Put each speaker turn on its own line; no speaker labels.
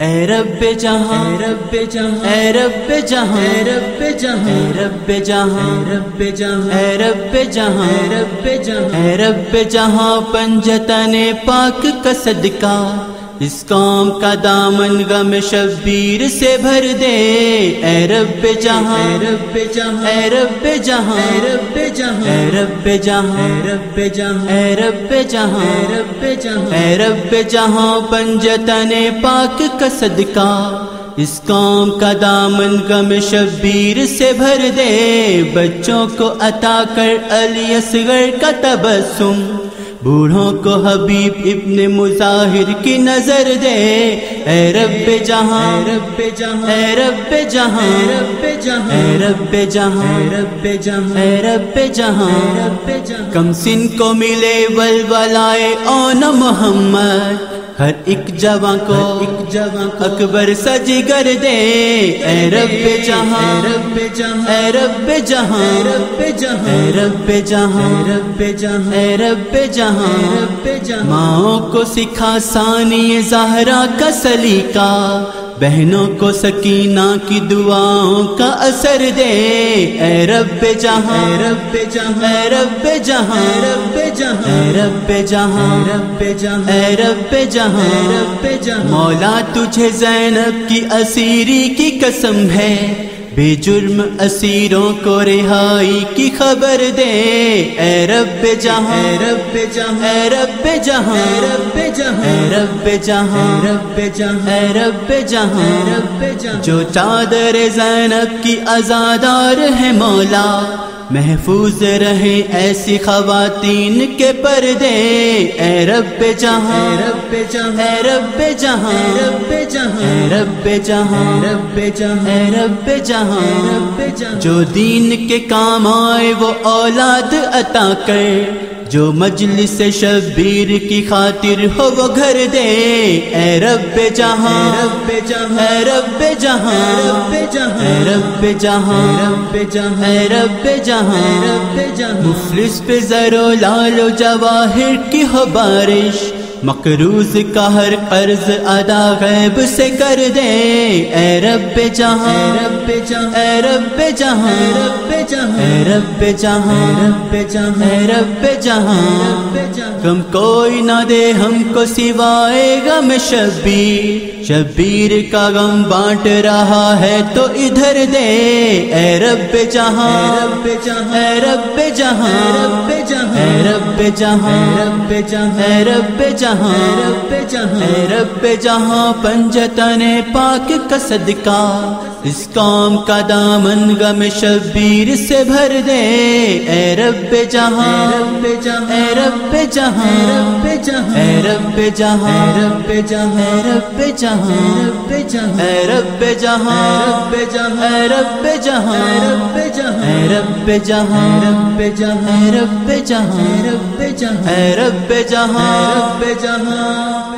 اے رب جہاں رب جہاں اے رب جہاں رب جہاں رب جہاں رب جہاں اے رب جہاں رب جہاں اے رب جہاں پنجتن پاک کا صدقہ اس قوم کا دامن غم شبیر سے بھر دے اے رب جہاں رب جہاں اے رب جہاں رب جہاں اے رب جہاں رب جہاں اے رب جہاں رب جہاں اے رب جہاں پنجتن پاک کا صدقہ اس قوم کا دامن غم شبیر سے بھر دے بچوں کو عطا کر علی اصغر کا تبسم بوڑھوں کو حبیب ابن مظاہر کی نظر دے اے رب جہاں رب جہاں اے رب جہاں رب جہاں اے رب جہاں رب جہاں اے رب جہاں رب جہاں کم سن کو ملے ولولائے اون محمد ہر ایک جوان کو اکبر سجگر دے اے رب جہاں رب جہاں اے رب جہاں رب جہاں اے رب جہاں رب جہاں اے رب جہاں رب جہاں ماؤں کو سکھا ثانی زہرا کا سلیقہ بہنوں کو سکینہ کی دعاؤں کا اثر دے اے رب جہاں رب جہاں اے رب جہاں رب جہاں اے رب جہاں رب جہاں اے رب جہاں رب جہاں مولا تجھے زینب کی اسیری کی قسم ہے بے جرم اسیروں کو رہائی کی خبر دے اے رب جہاں اے رب جہاں اے رب جہاں رب جہاں اے رب جہاں رب جہاں اے رب جہاں رب جہاں جو چادر زینب کی عزادار ہے مولا محفوظ رہے ایسی خواتین کے پردے اے رب جہاں رب جہاں اے رب جہاں رب جہاں اے رب جہاں رب جہاں اے رب جہاں رب جہاں جو دین کے کام آئے وہ اولاد عطا کر جو مجلس شبیر کی خاطر ہو وہ گھر دے اے رب جہاں رب جہاں اے رب جہاں رب جہاں اے رب جہاں رب جہاں اے رب جہاں رب جہاں مفلس پہ زر و لال و جواہر کی ہو بارش مقروض کا ہر قرض ادا غیب سے کر دے اے رب جہاں رب جہاں اے رب جہاں رب جہاں اے رب جہاں رب جہاں اے رب جہاں رب جہاں غم کوئی نہ دے ہم کو سوائے غم شبیر کا غم بانٹ رہا ہے تو ادھر دے اے رب جہاں رب جہاں اے رب جہاں رب جہاں اے رب جہاں رب جہاں اے رب جہاں رب جہاں اے رب جہاں پنجتن پاک کا صدقہ اس قوم کا دامن غم شبیر سے بھر دے اے رب جہاں رب جہاں اے رب جہاں رب جہاں اے رب جہاں رب جہاں اے رب جہاں رب جہاں اے رب جہاں رب جہاں اے رب جہاں رب جہاں اے رب جہاں رب جہاں اے رب جہاں رب جہاں اے رب جہاں رب جہاں